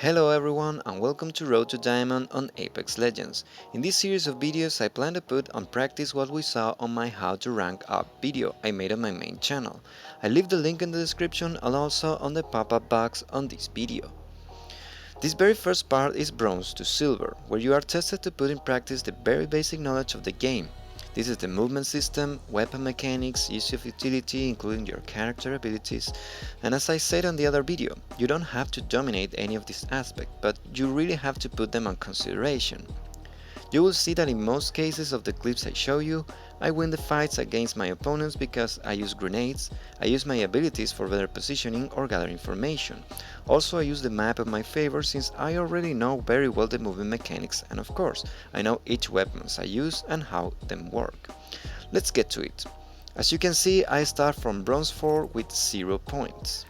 Hello everyone and welcome to Road to Diamond on Apex Legends. In this series of videos I plan to put on practice what we saw on my how to rank up video I made on my main channel. I leave the link in the description and also on the pop-up box on this video. This very first part is bronze to silver, where you are tested to put in practice the very basic knowledge of the game. This is the movement system, weapon mechanics, use of utility including your character abilities, and as I said on the other video, you don't have to dominate any of these aspects, but you really have to put them on consideration. You will see that in most cases of the clips I show you, I win the fights against my opponents because I use grenades, I use my abilities for better positioning or gather information. Also I use the map in my favor since I already know very well the movement mechanics and of course, I know each weapons I use and how them work. Let's get to it. As you can see, I start from bronze 4 with 0 points.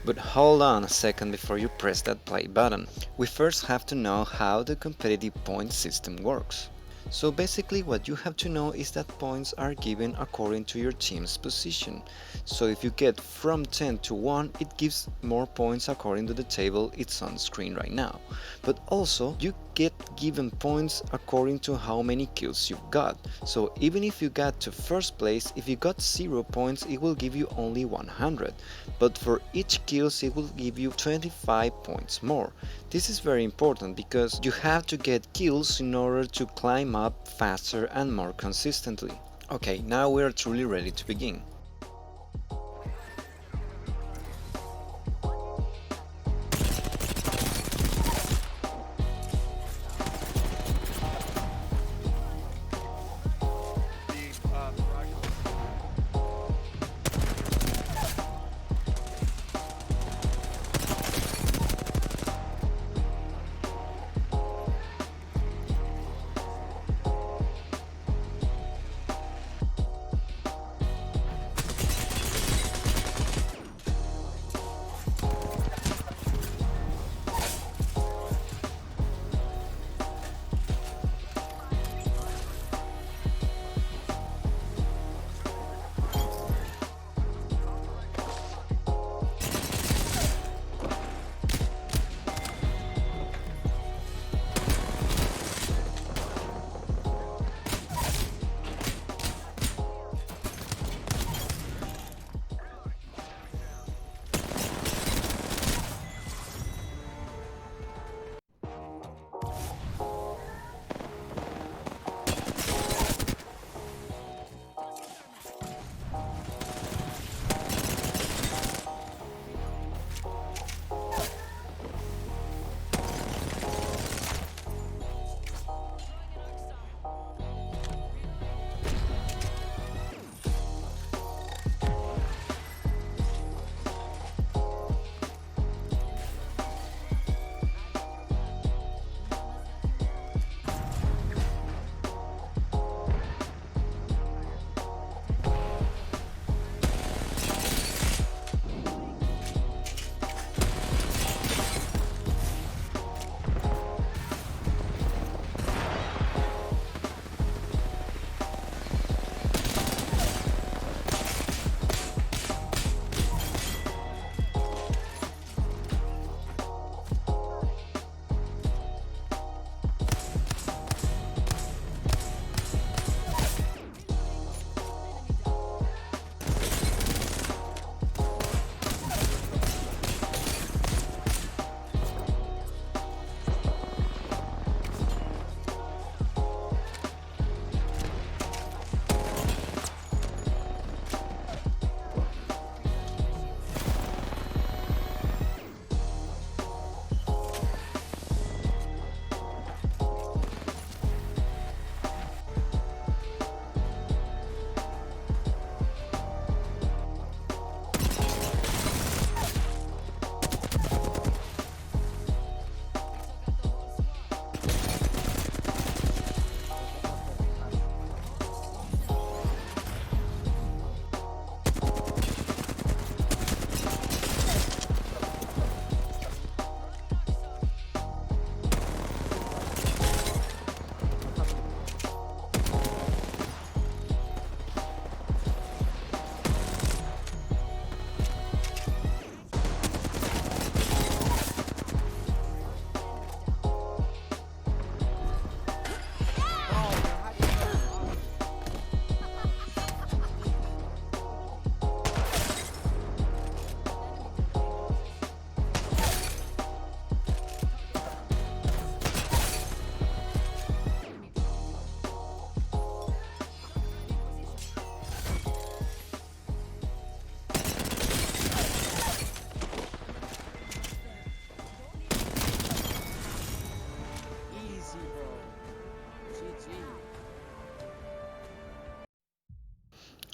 But hold on a second before you press that play button. We first have to know how the competitive point system works. So basically what you have to know is that points are given according to your team's position. So if you get from 10 to 1, it gives more points according to the table it's on screen right now. But also you get given points according to how many kills you got. So even if you got to first place, if you got 0 points it will give you only 100. But for each kills it will give you 25 points more. This is very important because you have to get kills in order to climb up faster and more consistently. Okay, now we are truly ready to begin.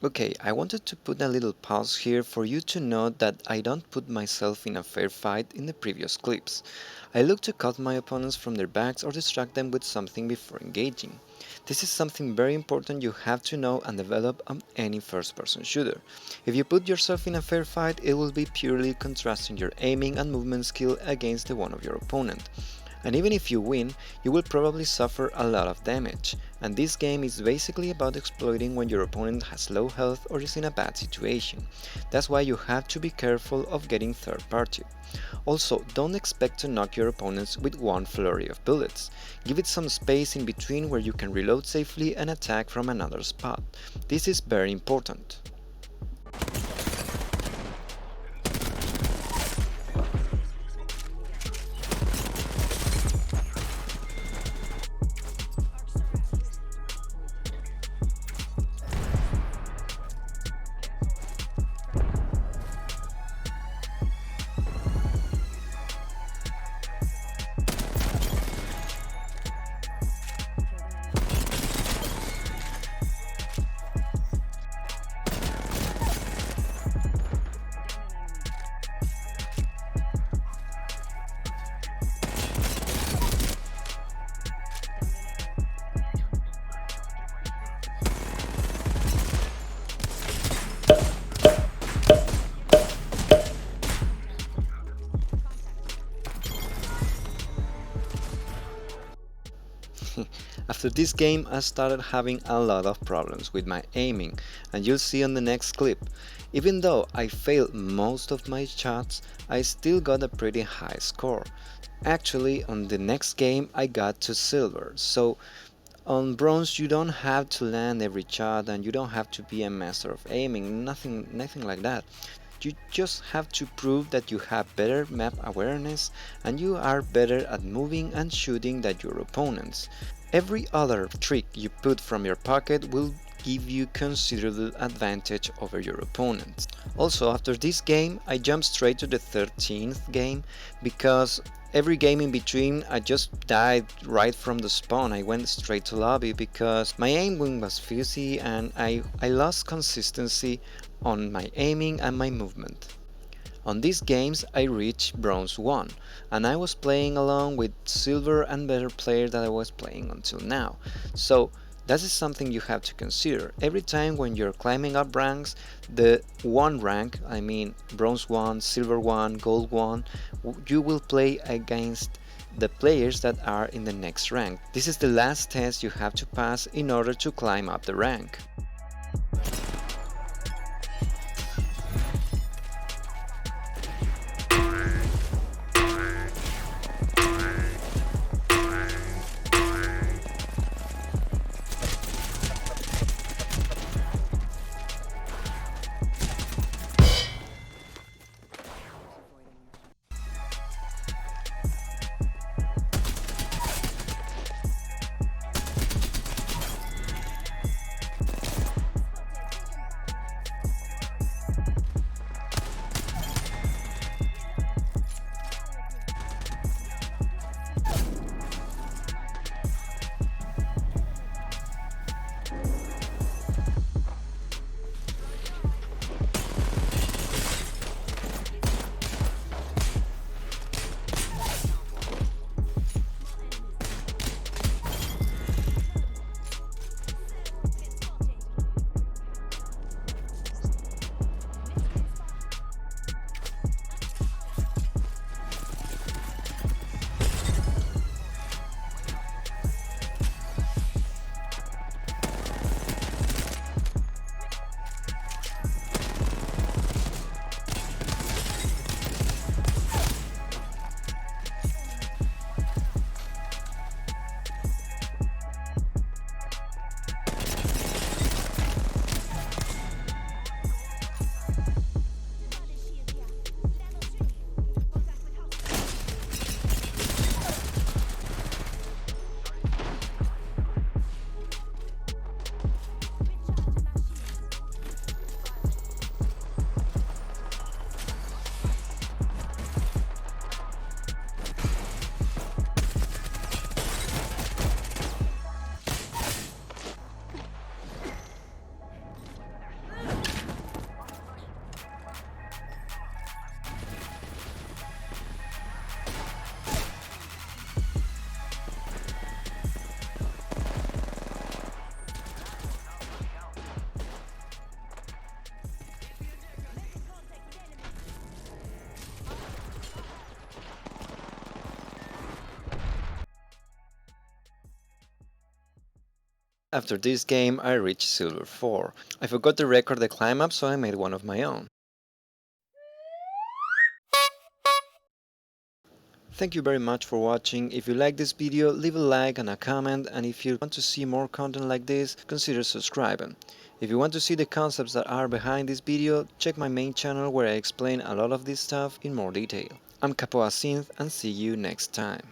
Okay, I wanted to put a little pause here for you to note that I don't put myself in a fair fight in the previous clips. I look to cut my opponents from their backs or distract them with something before engaging. This is something very important you have to know and develop on any first-person shooter. If you put yourself in a fair fight, it will be purely contrasting your aiming and movement skill against the one of your opponent. And even if you win, you will probably suffer a lot of damage, and this game is basically about exploiting when your opponent has low health or is in a bad situation. That's why you have to be careful of getting third party. Also, don't expect to knock your opponents with one flurry of bullets. Give it some space in between where you can reload safely and attack from another spot. This is very important. After this game I started having a lot of problems with my aiming, and you'll see on the next clip. Even though I failed most of my shots, I still got a pretty high score. Actually, on the next game I got to silver, so on bronze you don't have to land every shot and you don't have to be a master of aiming, nothing like that. You just have to prove that you have better map awareness and you are better at moving and shooting than your opponents. Every other trick you put from your pocket will give you considerable advantage over your opponents. Also, after this game, I jumped straight to the 13th game because every game in between I just died right from the spawn. I went straight to lobby because my aiming was fuzzy and I lost consistency on my aiming and my movement. On these games I reached bronze 1 and I was playing along with silver and better players that I was playing until now. So that is something you have to consider. Every time when you're climbing up ranks, the one rank, I mean bronze 1, silver 1, gold 1, you will play against the players that are in the next rank. This is the last test you have to pass in order to climb up the rank. After this game I reached Silver 4. I forgot to record the climb up, so I made one of my own. Thank you very much for watching. If you like this video, leave a like and a comment, and if you want to see more content like this, consider subscribing. If you want to see the concepts that are behind this video, check my main channel where I explain a lot of this stuff in more detail. I'm Capoa Synth, and see you next time.